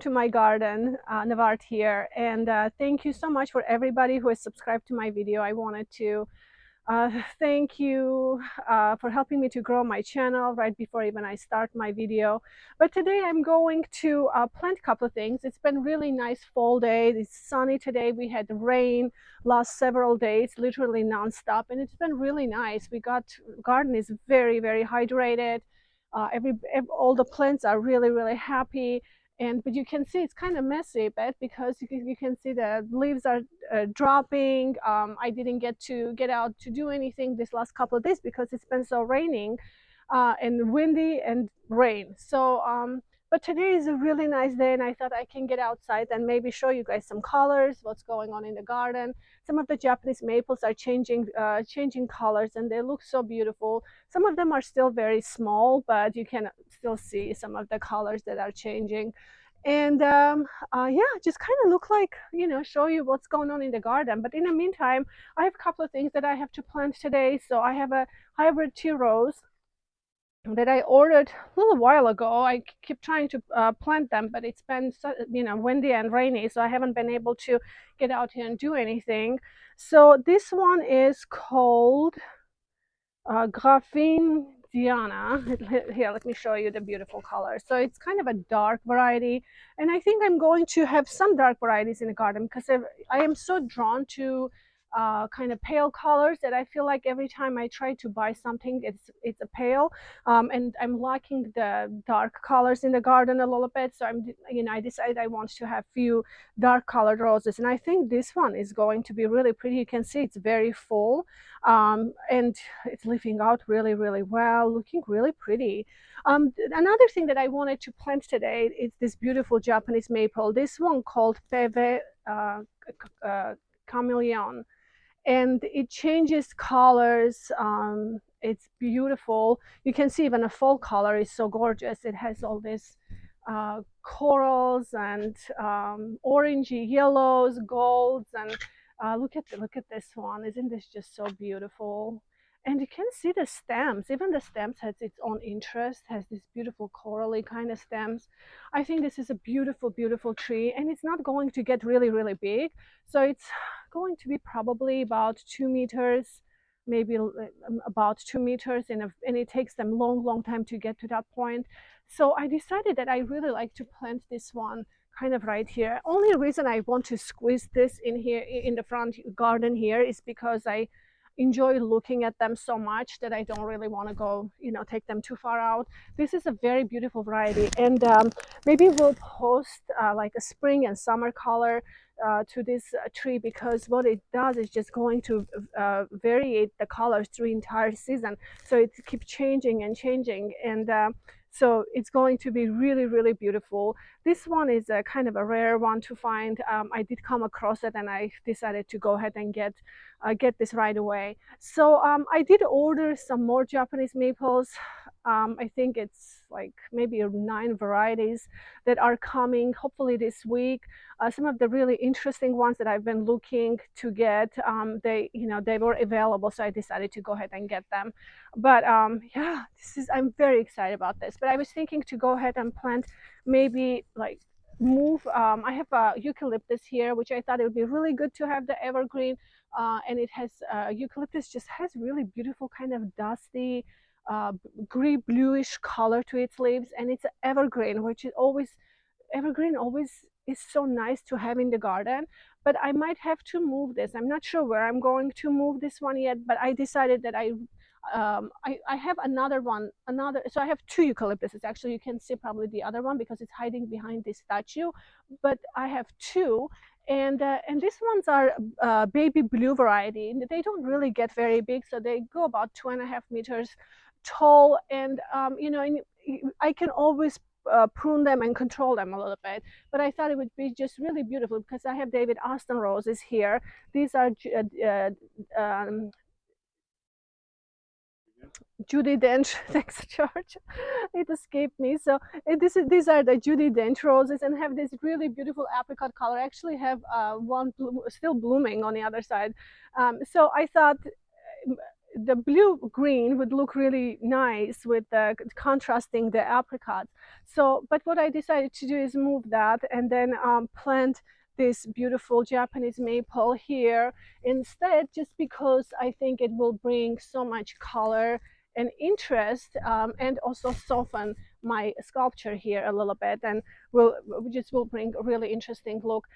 to my garden, Nvart here, and thank you so much for everybody who has subscribed to my video. I wanted to thank you for helping me to grow my channel right before even I start my video. But today I'm going to plant a couple of things. It's been really nice fall day. It's sunny today. We had rain last several days, literally nonstop, and it's been really nice. Garden is very hydrated. All the plants are really happy, but you can see it's kind of messy, but because you can see the leaves are dropping. I didn't get out to do anything this last couple of days because it's been so raining and windy and rain. But today is a really nice day, and I thought I can get outside and maybe show you guys some colors, what's going on in the garden. Some of the Japanese maples are changing colors, and they look so beautiful. Some of them are still very small, but you can still see some of the colors that are changing. And yeah, just kind of look like, show you what's going on in the garden. But in the meantime, I have a couple of things that I have to plant today. So I have a hybrid tea rose that I ordered a little while ago. I keep trying to plant them, but it's been windy and rainy, so I haven't been able to get out here and do anything. So this one is called Graphene Diana. Here, let me show you the beautiful color. So it's kind of a dark variety, and I think I'm going to have some dark varieties in the garden because I am so drawn to kind of pale colors that I feel like every time I try to buy something, it's a pale, and I'm liking the dark colors in the garden a little bit. So I decided I want to have few dark colored roses, and I think this one is going to be really pretty. You can see it's very full, and it's leafing out really well, looking really pretty. Another thing that I wanted to plant today is this beautiful Japanese maple. This one called Peve Chameleon, and it changes colors. It's beautiful. You can see even a fall color is so gorgeous. It has all this corals and orangey yellows, golds, and look at this one. Isn't this just so beautiful? And you can see the stems. Even the stems has its own interest, has this beautiful corally kind of stems. I think this is a beautiful tree, and it's not going to get really big. So it's going to be probably about 2 meters, maybe about 2 meters, and it takes them long time to get to that point. So I decided that I really like to plant this one kind of right here. Only reason I want to squeeze this in here in the front garden here is because I enjoy looking at them so much that I don't really want to go, take them too far out. This is a very beautiful variety, and maybe we'll post like a spring and summer color to this tree, because what it does is just going to vary the colors through entire season. So it keeps changing and changing, and so it's going to be really beautiful. This one is a kind of a rare one to find. I did come across it, and I decided to go ahead and get this right away. So I did order some more Japanese maples. I think it's like maybe 9 varieties that are coming hopefully this week. Some of the really interesting ones that I've been looking to get, they were available, so I decided to go ahead and get them. But yeah, I'm very excited about this. But I was thinking to go ahead and plant, maybe like move. I have a eucalyptus here, which I thought it would be really good to have the evergreen, and it has eucalyptus just has really beautiful kind of dusty gray bluish color to its leaves, and it's evergreen, which is always evergreen always is so nice to have in the garden. But I might have to move this. I'm not sure where I'm going to move this one yet, but I decided that I have so I have 2 eucalyptuses. Actually, you can see probably the other one because it's hiding behind this statue, but I have 2, and these ones are baby blue variety. They don't really get very big, so they go about 2.5 meters tall, and I can always prune them and control them a little bit. But I thought it would be just really beautiful because I have David Austin roses here. These are Judy Dench. Thanks, George. It escaped me. So these are the Judy Dench roses, and have this really beautiful apricot color. I actually have one still blooming on the other side. So I thought the blue green would look really nice with the contrasting the apricots. So, but what I decided to do is move that and then plant this beautiful Japanese maple here instead, just because I think it will bring so much color and interest, and also soften my sculpture here a little bit, and will bring a really interesting look.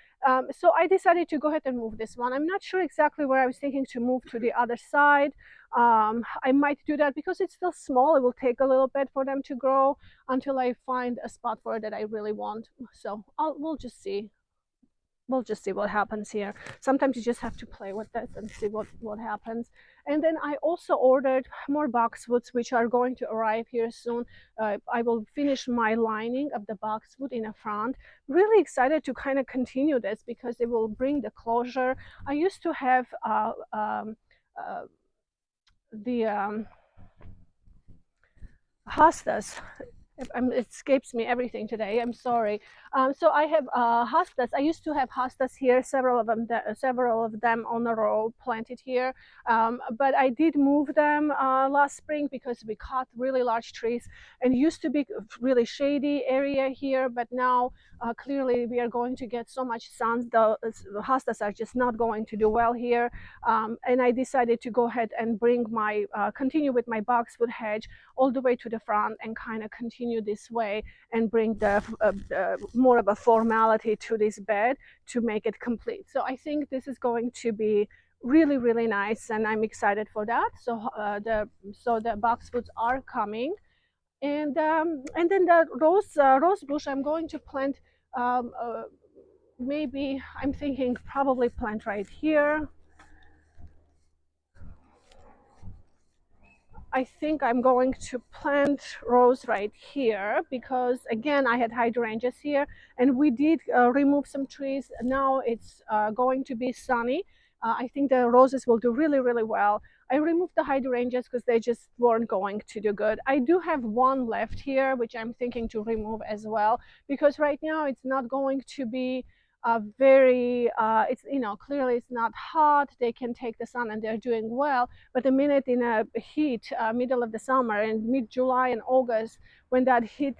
So I decided to go ahead and move this one. I'm not sure exactly where I was thinking to move to the other side. I might do that because it's still small. It will take a little bit for them to grow until I find a spot for it that I really want. So we'll just see. We'll just see what happens here. Sometimes you just have to play with this and see what happens. And then I also ordered more boxwoods, which are going to arrive here soon. I will finish my lining of the boxwood in the front. Really excited to kind of continue this because it will bring the closure. I used to have uh, the hostas. It escapes me everything today. I'm sorry. So I have hostas. I used to have hostas here, several of them on a row planted here. But I did move them last spring because we cut really large trees, and it used to be a really shady area here. But now clearly we are going to get so much sun. The hostas are just not going to do well here. And I decided to go ahead and bring my continue with my boxwood hedge all the way to the front and kind of continue this way and bring the more of a formality to this bed to make it complete. So I think this is going to be really, really nice, and I'm excited for that. So the boxwoods are coming, and then the rose bush I'm going to plant. Um, uh, Maybe I'm thinking probably plant right here. I think I'm going to plant rose right here because again I had hydrangeas here, and we did remove some trees. Now it's going to be sunny. I think the roses will do really, really well. I removed the hydrangeas because they just weren't going to do good. I do have one left here which I'm thinking to remove as well, because right now it's not going to be very it's, clearly it's not hot. They can take the sun and they're doing well, but the minute in a heat, middle of the summer and mid-July and August, when that heat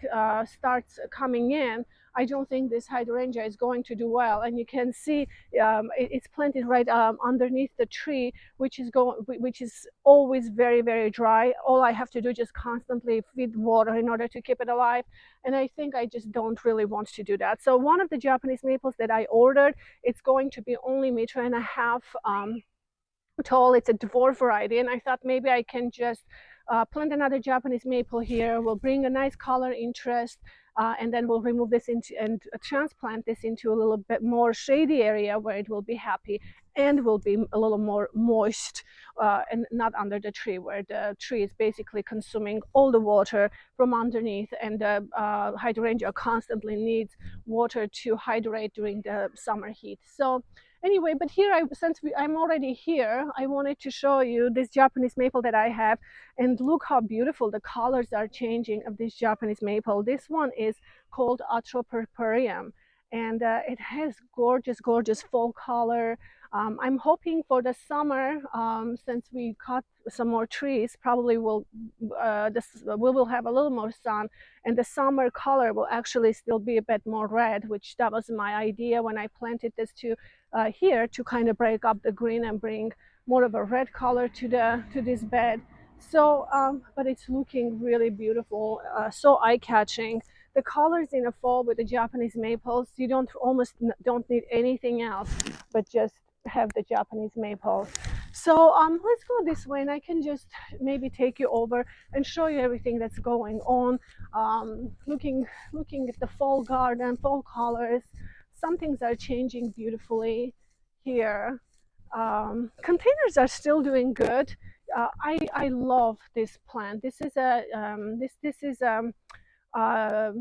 starts coming in, I don't think this hydrangea is going to do well. And you can see it's planted right underneath the tree, which is always very, very dry. All I have to do is just constantly feed water in order to keep it alive. And I think I just don't really want to do that. So one of the Japanese maples that I ordered, it's going to be only 1.5 meters tall. It's a dwarf variety, and I thought maybe I can just plant another Japanese maple here. We'll bring a nice color interest, and then we'll remove this into and transplant this into a little bit more shady area where it will be happy and will be a little more moist, and not under the tree where the tree is basically consuming all the water from underneath, and the hydrangea constantly needs water to hydrate during the summer heat. So anyway, but here, I'm already here, I wanted to show you this Japanese maple that I have, and look how beautiful the colors are changing of this Japanese maple. This one is called Atropurpureum, and it has gorgeous, gorgeous fall color. I'm hoping for the summer, since we cut some more trees, probably we will have a little more sun, and the summer color will actually still be a bit more red, which that was my idea when I planted this here, to kind of break up the green and bring more of a red color to this bed. So, but it's looking really beautiful, so eye-catching. The colors in the fall with the Japanese maples, you don't need anything else but just have the Japanese maple. So let's go this way, and I can just maybe take you over and show you everything that's going on. Looking at the fall garden, fall colors. Some things are changing beautifully here. Containers are still doing good. I love this plant. This is a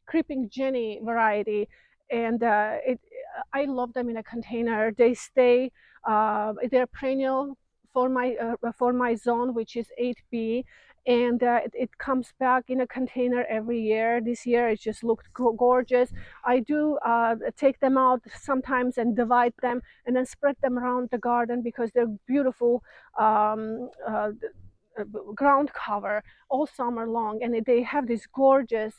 creeping Jenny variety, and I love them in a container. They stay. They're perennial for my zone, which is 8B, and it comes back in a container every year. This year it just looked gorgeous. I do take them out sometimes and divide them and then spread them around the garden because they're beautiful um, uh, ground cover all summer long, and they have these gorgeous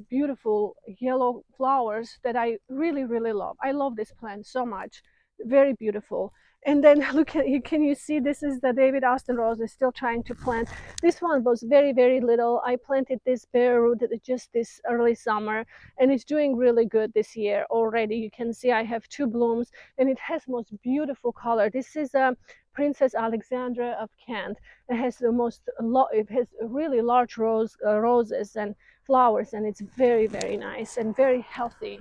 beautiful yellow flowers that I really really love. I love this plant so much, very beautiful. And then look at you, can you see this is the David Austin rose is still trying to plant. This one was very very little. I planted this bare root just this early summer, and it's doing really good this year already. You can see I have two blooms, and it has most beautiful color. This is a Princess Alexandra of Kent. It has the it has really large roses and flowers, and it's very very nice and very healthy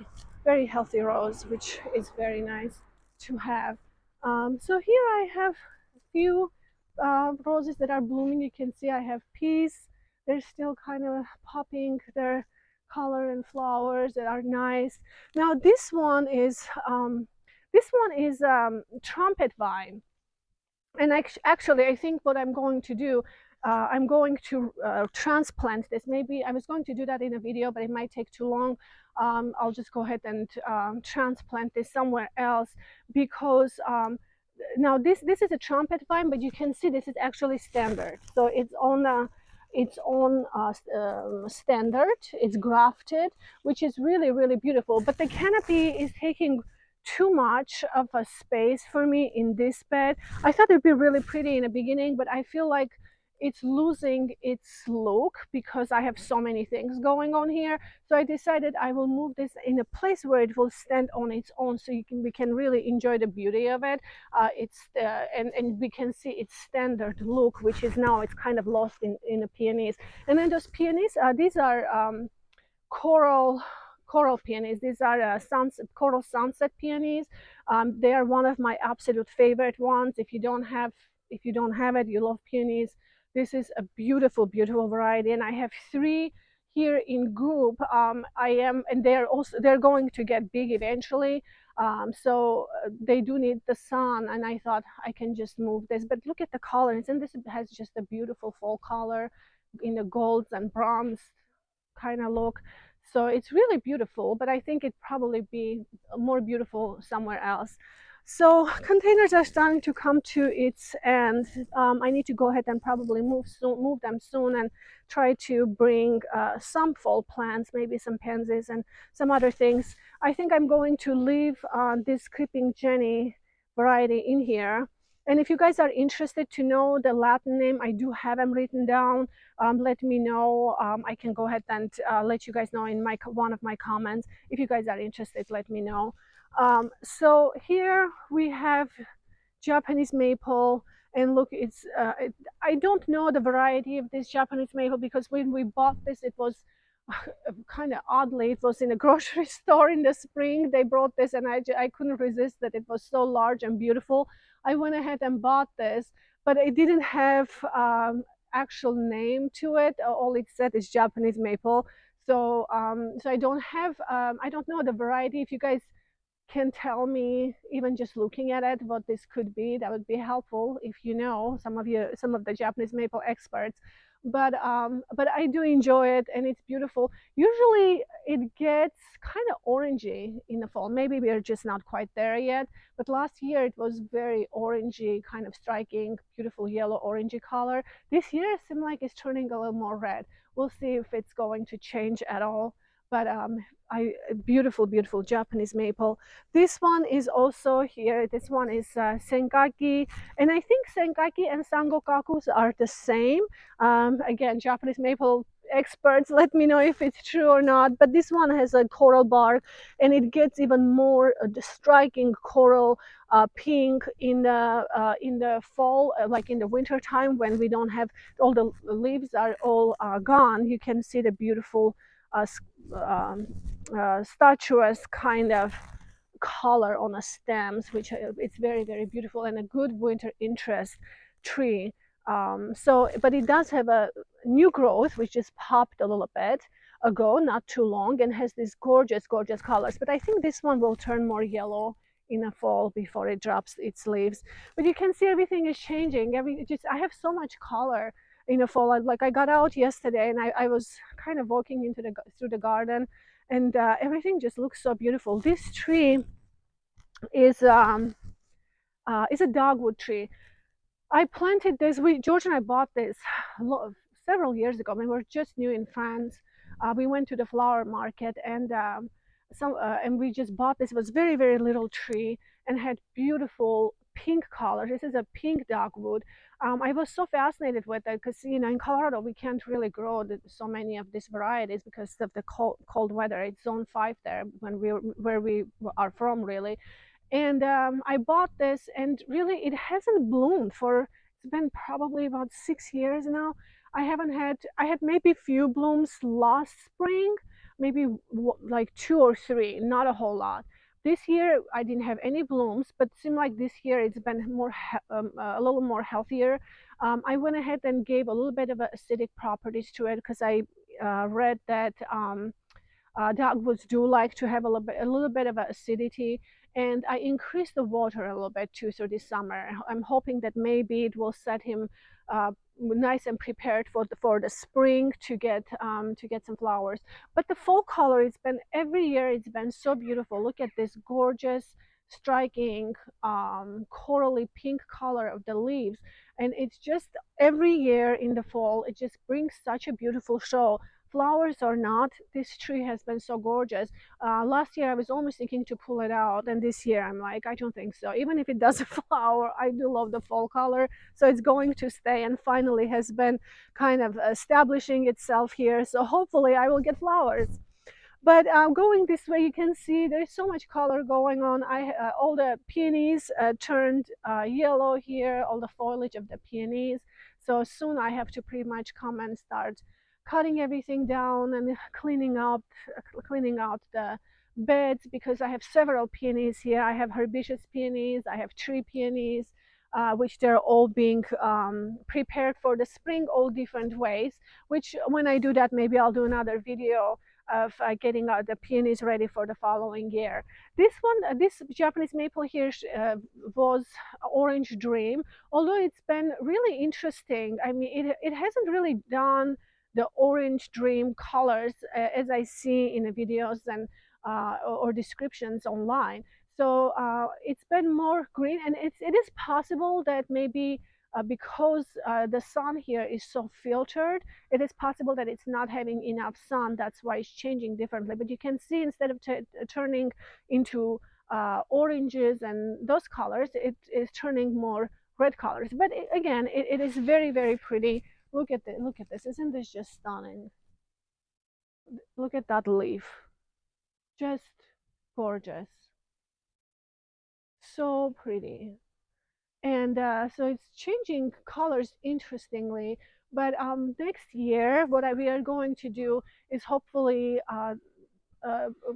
rose, which is very nice to have. So here I have a few roses that are blooming. You can see I have peas. They're still kind of popping their color and flowers that are nice. Now this one is trumpet vine, and actually I think what I'm going to do, I'm going to transplant this. Maybe I was going to do that in a video, but it might take too long. I'll just go ahead and transplant this somewhere else, because now this is a trumpet vine, but you can see this is actually standard. So it's on standard. It's grafted, which is really really beautiful. But the canopy is taking too much of a space for me in this bed. I thought it'd be really pretty in the beginning, but I feel like it's losing its look because I have so many things going on here. So I decided I will move this in a place where it will stand on its own, so we can really enjoy the beauty of it. And we can see its standard look, which is now it's kind of lost in the peonies. And then those peonies, these are coral peonies. These are coral sunset peonies. They are one of my absolute favorite ones. If you don't have it, you love peonies, this is a beautiful beautiful variety. And I have three here in group. And they're going to get big eventually. So they do need the sun, and I thought I can just move this. But look at the colors, and this has just a beautiful fall color in the golds and bronze kind of look. So it's really beautiful, but I think it'd probably be more beautiful somewhere else. So containers are starting to come to its end. I need to go ahead and probably move them soon, and try to bring some fall plants, maybe some pansies and some other things. I think I'm going to leave this Creeping Jenny variety in here. And if you guys are interested to know the Latin name, I do have them written down. Let me know. I can go ahead and let you guys know in one of my comments. If you guys are interested, let me know. So here we have Japanese maple, and look, I don't know the variety of this Japanese maple, because when we bought this, it was kind of oddly, it was in a grocery store in the spring. They brought this, and I couldn't resist that it was so large and beautiful. I went ahead and bought this, but it didn't have actual name to it. All it said is Japanese maple. So I don't know the variety. If you guys can tell me, even just looking at it, what this could be, that would be helpful. If you know, some of the Japanese maple experts. But I do enjoy it, and it's beautiful. Usually it gets kind of orangey in the fall. Maybe we are just not quite there yet, but last year it was very orangey, kind of striking, beautiful yellow orangey color. This year it seems like it's turning a little more red. We'll see if it's going to change at all. But beautiful beautiful Japanese maple. This one is also here. This one is Senkaki, and I think Senkaki and Sangokakus are the same. Again, Japanese maple experts, let me know if it's true or not. But this one has a coral bark, and it gets even more striking coral pink in the fall, like in the winter time when we don't have all the leaves are all gone. You can see the beautiful statuous kind of color on the stems, which it's very very beautiful, and a good winter interest tree. But it does have a new growth which just popped a little bit ago, not too long, and has these gorgeous gorgeous colors. But I think this one will turn more yellow in the fall before it drops its leaves. But you can see everything is changing. I have so much color, in the fall. Like I got out yesterday and I was kind of walking into through the garden, and everything just looks so beautiful. This tree is is a dogwood tree. I planted this. George and I bought this several years ago when we were just new in France. We went to the flower market and and we just bought this. It was very very little tree and had beautiful pink color. This is a pink dogwood. I was so fascinated with it because in Colorado we can't really grow so many of these varieties because of the cold weather. It's zone 5 there when we where we are from really, and I bought this, and really it hasn't bloomed for, it's been probably about 6 years now. I had maybe few blooms last spring, maybe like 2 or 3, not a whole lot. This year I didn't have any blooms, but it seemed like this year it's been a little more healthier. I went ahead and gave a little bit of acidic properties to it because I read that dogwoods do like to have a little bit of acidity, and I increased the water a little bit too. So this summer, I'm hoping that maybe it will set him nice and prepared for the spring to get some flowers. But the fall color, it's been every year. It's been so beautiful. Look at this gorgeous, striking corally pink color of the leaves, and it's just every year in the fall. It just brings such a beautiful show, flowers or not. This tree has been so gorgeous. Last year I was almost thinking to pull it out, and this year I'm like, I don't think so. Even if it does a flower, I do love the fall color, so it's going to stay, and finally has been kind of establishing itself here. So hopefully I will get flowers. But going this way, you can see there's so much color going on. All the peonies turned yellow here, all the foliage of the peonies. So soon I have to pretty much come and start cutting everything down and cleaning out the beds, because I have several peonies here. I have herbaceous peonies, I have tree peonies, which they're all being prepared for the spring, all different ways. Which when I do that, maybe I'll do another video of getting the peonies ready for the following year. This one, this Japanese maple here was Orange Dream, although it's been really interesting. I mean, it hasn't really done the Orange Dream colors as I see in the videos and or descriptions online. So it's been more green, and it is possible that maybe because the sun here is so filtered, it is possible that it's not having enough sun. That's why it's changing differently. But you can see instead of turning into oranges and those colors, it is turning more red colors. But again, it is very, very pretty. Look at this. Isn't this just stunning? Look at that leaf. Just gorgeous. So pretty. And so it's changing colors interestingly. But next year, we are going to do is hopefully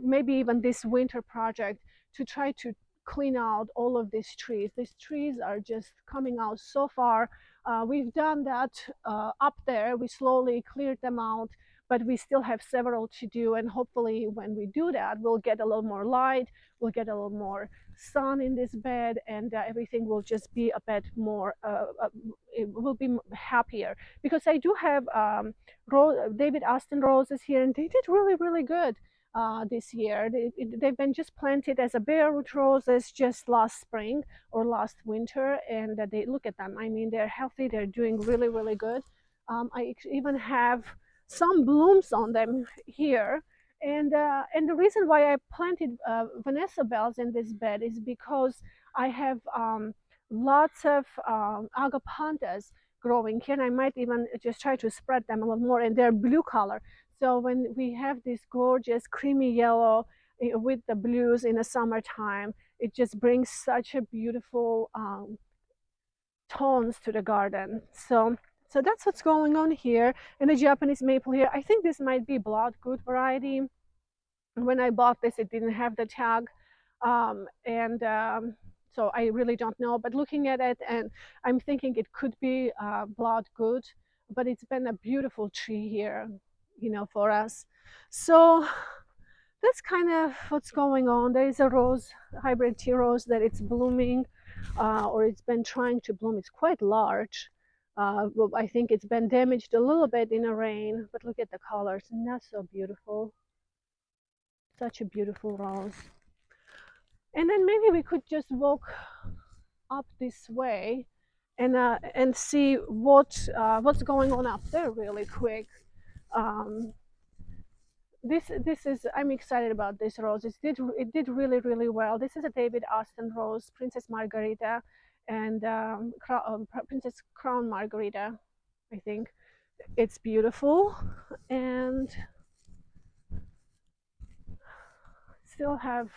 maybe even this winter project, to try to clean out all of these trees. These trees are just coming out so far. We've done that up there. We slowly cleared them out, but we still have several to do. And hopefully when we do that, we'll get a little more light, we'll get a little more sun in this bed, and everything will just be a bit more, it will be happier. Because I do have David Austin roses here, and they did really, really good this year. They've been just planted as a bare root roses just last spring or last winter, and they look at them. I mean, they're healthy. They're doing really, really good. I even have some blooms on them here. And the reason why I planted Vanessa bells in this bed is because I have lots of agapanthus growing here, and I might even just try to spread them a little more. And they're blue color, so when we have this gorgeous creamy yellow with the blues in the summertime, it just brings such a beautiful tones to the garden. So that's what's going on here. And the Japanese maple here, I think this might be blood good variety. When I bought this, it didn't have the tag, and so I really don't know. But looking at it, and I'm thinking it could be blood good, but it's been a beautiful tree here, for us. So that's kind of what's going on. There is a rose, hybrid tea rose, that it's blooming, or it's been trying to bloom. It's quite large. Well, I think it's been damaged a little bit in the rain, but look at the colors, and that's so beautiful. Such a beautiful rose. And then maybe we could just walk up this way and see what's going on up there really quick. Um, this is I'm excited about this rose. It did really well. This is a David Austin rose, Princess Margarita, and Princess Crown Margarita. I think it's beautiful, and still have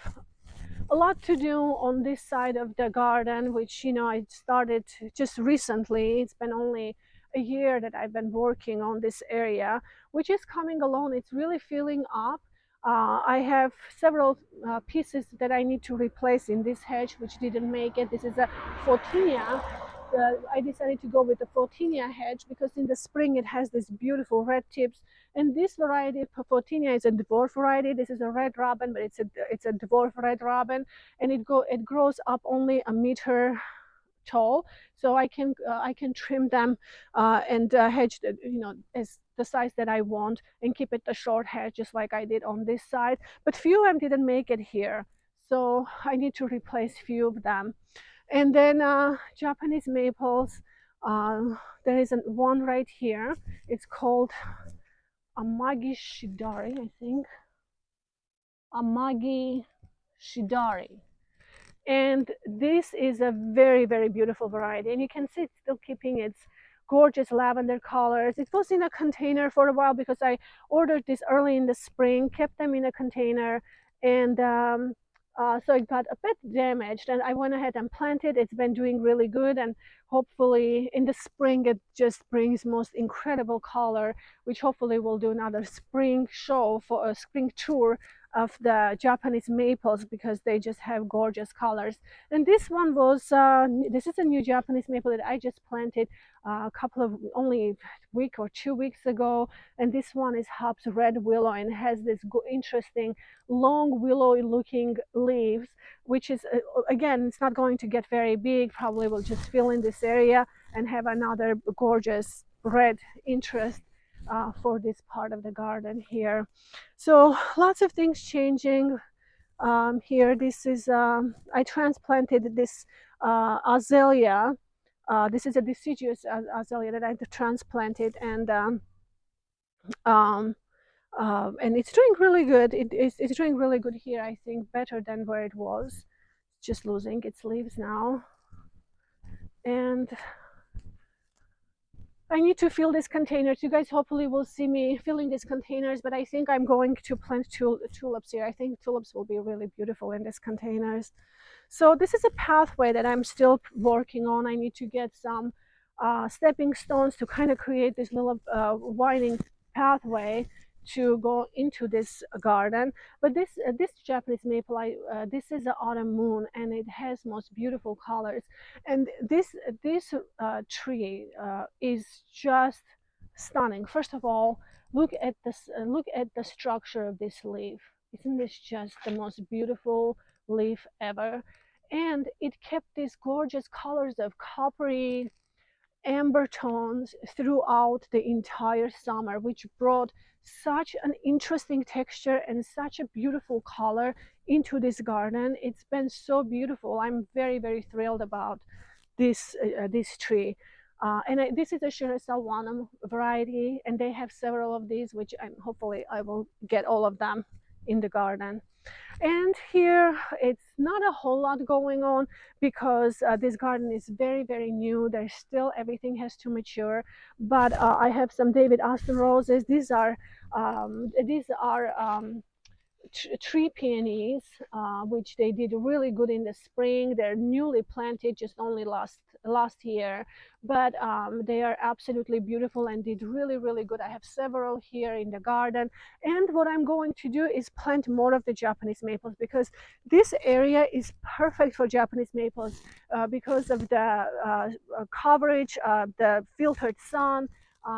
a lot to do on this side of the garden, which I started just recently. It's been only a year that I've been working on this area, which is coming along. It's really filling up. I have several pieces that I need to replace in this hedge, which didn't make it. This is a Photinia. I decided to go with the Photinia hedge because in the spring it has these beautiful red tips. And this variety of Photinia is a dwarf variety. This is a red robin, but it's a dwarf red robin, and it grows up only a meter tall. So I can trim them and hedge as the size that I want, and keep it a short hedge just like I did on this side. But few of them didn't make it here, so I need to replace few of them. And then Japanese maples. There is one right here. It's called Amagi Shidari, I think. Amagi Shidari. And this is a very beautiful variety, and you can see it's still keeping its gorgeous lavender colors. It was in a container for a while because I ordered this early in the spring, kept them in a container, and so it got a bit damaged, and I went ahead and planted. It's been doing really good, and hopefully in the spring it just brings most incredible color, which hopefully will do another spring show for a spring tour of the Japanese maples, because they just have gorgeous colors. And this is a new Japanese maple that I just planted a couple of only week or 2 weeks ago. And this one is Hobbs red willow and has this interesting long willowy looking leaves, which is again, it's not going to get very big. Probably will just fill in this area and have another gorgeous red interest for this part of the garden here. So lots of things changing here. This is I transplanted this azalea. This is a deciduous azalea that I transplanted, um, and it's doing really good. It's doing really good here. I think better than where it was. Just losing its leaves now, and I need to fill these containers. You guys hopefully will see me filling these containers, but I think I'm going to plant tulips here. I think tulips will be really beautiful in these containers. So this is a pathway that I'm still working on. I need to get some stepping stones to kind of create this little winding pathway to go into this garden. But this Japanese maple, this is the autumn moon, and it has most beautiful colors. And this tree is just stunning. First of all, look at this. Look at the structure of this leaf. Isn't this just the most beautiful leaf ever? And it kept these gorgeous colors of coppery amber tones throughout the entire summer, which brought such an interesting texture and such a beautiful color into this garden. It's been so beautiful. I'm very thrilled about this tree. This is a Shirasawanam variety, and they have several of these, which hopefully I will get all of them in the garden. And here it's not a whole lot going on because this garden is very new. There's still, everything has to mature, but I have some David Austin roses. These are tree peonies, which they did really good in the spring. They're newly planted, just only last year, but they are absolutely beautiful and did really good. I have several here in the garden, and what I'm going to do is plant more of the Japanese maples, because this area is perfect for Japanese maples because of the coverage, the filtered sun.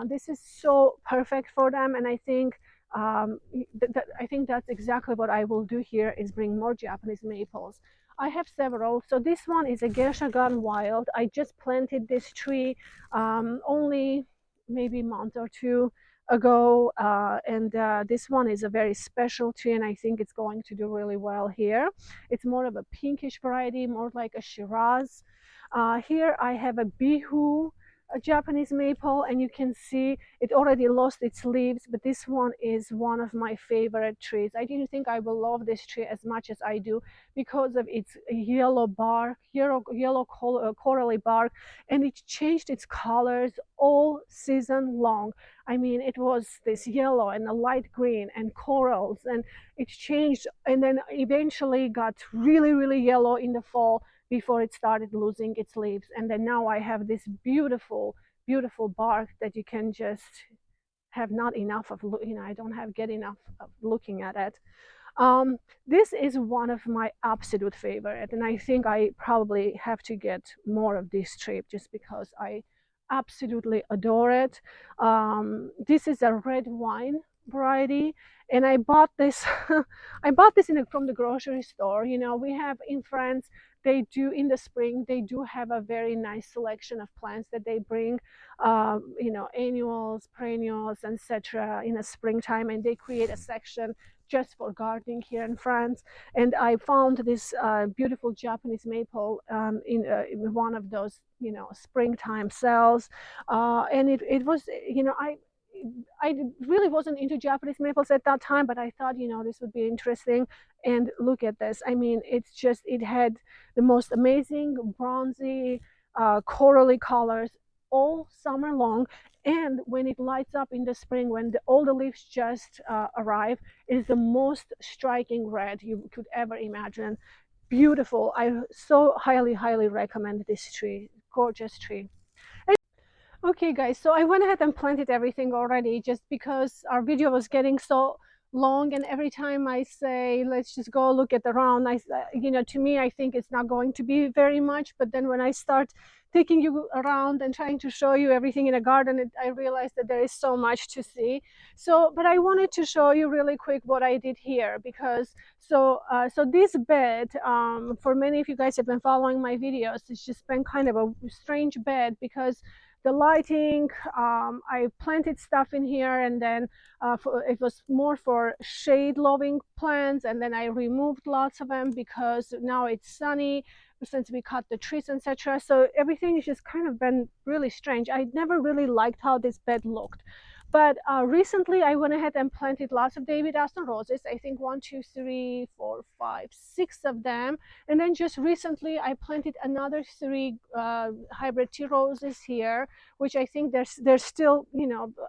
This is so perfect for them, and I think I think that's exactly what I will do here, is bring more Japanese maples. I have several. So this one is a Geisha Gone Wild. I just planted this tree only maybe a month or two ago, and this one is a very special tree, and I think it's going to do really well here. It's more of a pinkish variety, more like a Shiraz. Here I have a Bihu, a Japanese maple, and you can see it already lost its leaves, but this one is one of my favorite trees. I didn't think I will love this tree as much as I do because of its yellow bark, corally bark, and it changed its colors all season long. I mean, it was this yellow and a light green and corals, and it changed, and then eventually got really, really yellow in the fall before it started losing its leaves. And then now I have this beautiful, beautiful bark that you can just have not enough of. I don't have get enough of looking at it. um, this is one of my absolute favorite, and I think I probably have to get more of this trip just because I absolutely adore it. This is a red wine variety, and I bought this. I bought this from the grocery store. We have in France. They do in the spring. They do have a very nice selection of plants that they bring, annuals, perennials, etc. in the springtime, and they create a section just for gardening here in France. And I found this beautiful Japanese maple in one of those, springtime sales. And it was, I really wasn't into Japanese maples at that time, but I thought, this would be interesting. And look at this. I mean, it had the most amazing bronzy, corally colors all summer long. And when it lights up in the spring, when all the leaves just arrive, it is the most striking red you could ever imagine. Beautiful. I so highly, highly recommend this tree. Gorgeous tree. Okay, guys, so I went ahead and planted everything already just because our video was getting so long, and every time I say let's just go look at the round, to me I think it's not going to be very much, but then when I start taking you around and trying to show you everything in a garden, I realized that there is so much to see. So but I wanted to show you really quick what I did here, because so this bed, for many of you guys have been following my videos, it's just been kind of a strange bed because the lighting, I planted stuff in here, and then it was more for shade loving plants, and then I removed lots of them because now it's sunny since we cut the trees, etc. So everything has just kind of been really strange. I never really liked how this bed looked, but recently I went ahead and planted lots of David Aston roses. I think one, two, three, four, five, six of them. And then just recently I planted another three hybrid tea roses here, which I think they're still,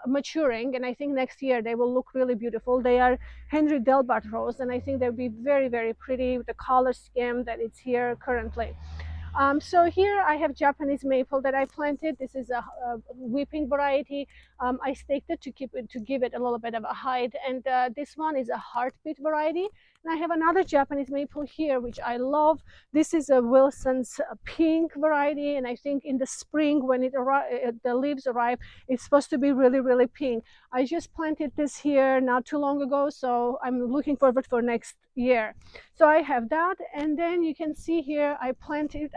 maturing. And I think next year they will look really beautiful. They are Henry Delbart rose, and I think they'll be very, very pretty with the color scheme that it's here currently. So here I have Japanese maple that I planted. This is a weeping variety. I staked it to give it a little bit of a height, and this one is a heartbeat variety. And I have another Japanese maple here, which I love. This is a Wilson's pink variety, and I think in the spring when the leaves arrive, it's supposed to be really, really pink. I just planted this here not too long ago, so I'm looking forward for next year. So I have that, and then you can see here I planted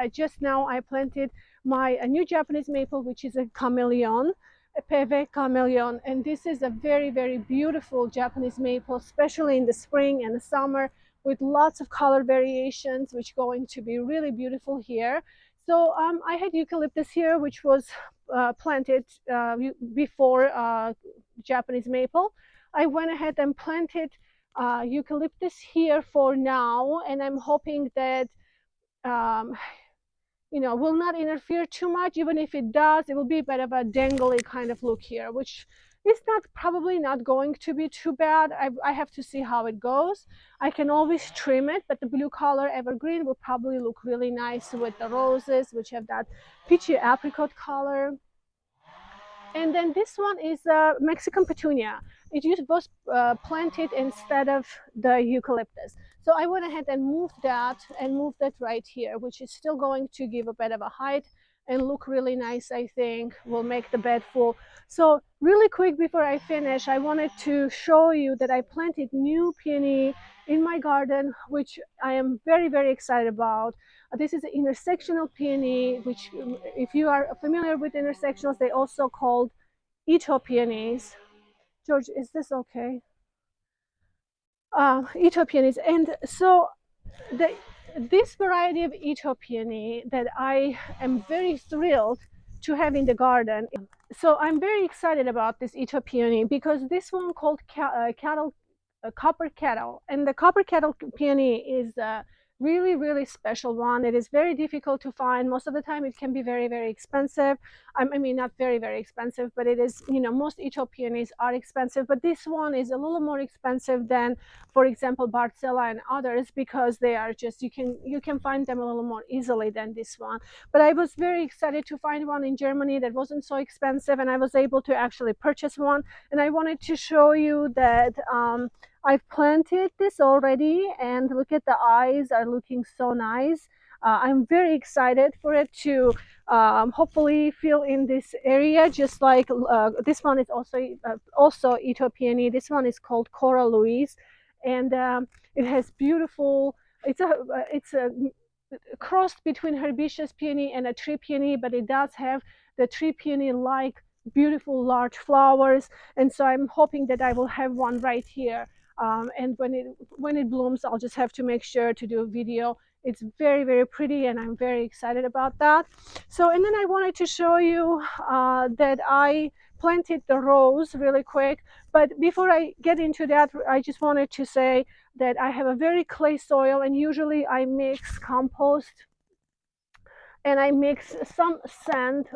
my a new Japanese maple, which is a chameleon, a peve chameleon, and this is a very, very beautiful Japanese maple, especially in the spring and the summer, with lots of color variations, which are going to be really beautiful here. So I had eucalyptus here, which was planted before Japanese maple. I went ahead and planted eucalyptus here for now, and I'm hoping that um, will not interfere too much. Even if it does, it will be a bit of a dangly kind of look here, which is probably not going to be too bad. I have to see how it goes. I can always trim it, but the blue color evergreen will probably look really nice with the roses, which have that peachy apricot color. And then this one is a Mexican petunia. Was planted instead of the eucalyptus. So I went ahead and moved that right here, which is still going to give a bit of a height and look really nice. I think will make the bed full. So really quick before I finish, I wanted to show you that I planted new peony in my garden, which I am very, very excited about. This is an intersectional peony, which, if you are familiar with intersectionals, they also called Ito peonies. George, is this okay? Ito peonies. And so the, this variety of Ito peony that I am very thrilled to have in the garden. So I'm very excited about this Ito peony because this one called cattle, copper kettle, and the copper kettle peony is a really, really special one. It is very difficult to find. Most of the time it can be very, very expensive. I mean, not very, very expensive, but it is, you know, most Ito peonies are expensive, but this one is a little more expensive than, for example, Barcella and others, because they are just, you can find them a little more easily than this one. But I was very excited to find one in Germany that wasn't so expensive, and I was able to actually purchase one. And I wanted to show you that I've planted this already, and look at the eyes are looking so nice. I'm very excited for it to hopefully fill in this area, just like this one is also Ito peony. This one is called Cora Louise, and it has beautiful. It's a cross between herbaceous peony and a tree peony, but it does have the tree peony like beautiful large flowers. And so I'm hoping that I will have one right here. And when it blooms, I'll just have to make sure to do a video. It's very, very pretty, and I'm very excited about that. So, and then I wanted to show you that I planted the rose really quick. But before I get into that, I just wanted to say that I have a very clay soil, and usually I mix compost and I mix some sand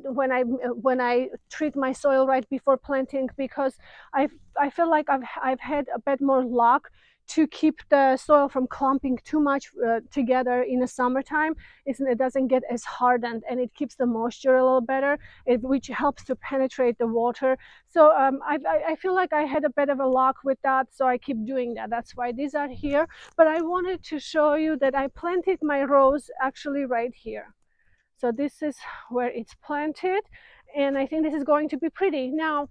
when I treat my soil right before planting, because I feel like I've had a bit more luck to keep the soil from clumping too much together in the summertime. It doesn't get as hardened, and it keeps the moisture a little better, which helps to penetrate the water. So I feel like I had a bit of a luck with that, so I keep doing that. That's why these are here. But I wanted to show you that I planted my rose actually right here. So this is where it's planted, and I think this is going to be pretty. Now,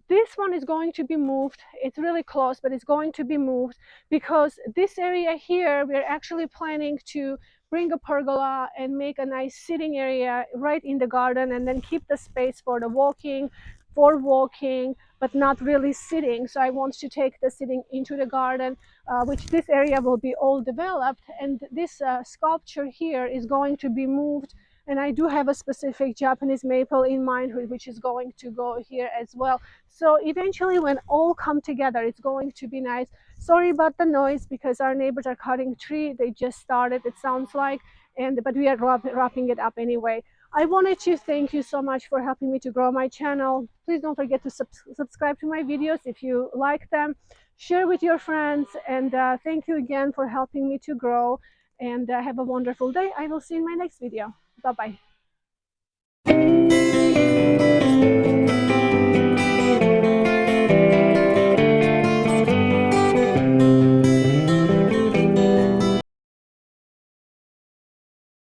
this one is going to be moved. It's really close, but it's going to be moved because this area here, we're actually planning to bring a pergola and make a nice sitting area right in the garden, and then keep the space for the walking, but not really sitting. So I want to take the sitting into the garden, which this area will be all developed, and this sculpture here is going to be moved. And I do have a specific Japanese maple in mind, which is going to go here as well. So eventually, when all come together, it's going to be nice. Sorry about the noise, because our neighbors are cutting tree. They just started, it sounds like, but we are wrapping it up anyway. I wanted to thank you so much for helping me to grow my channel. Please don't forget to subscribe to my videos if you like them. Share with your friends, and thank you again for helping me to grow. And have a wonderful day. I will see you in my next video. Bye-bye.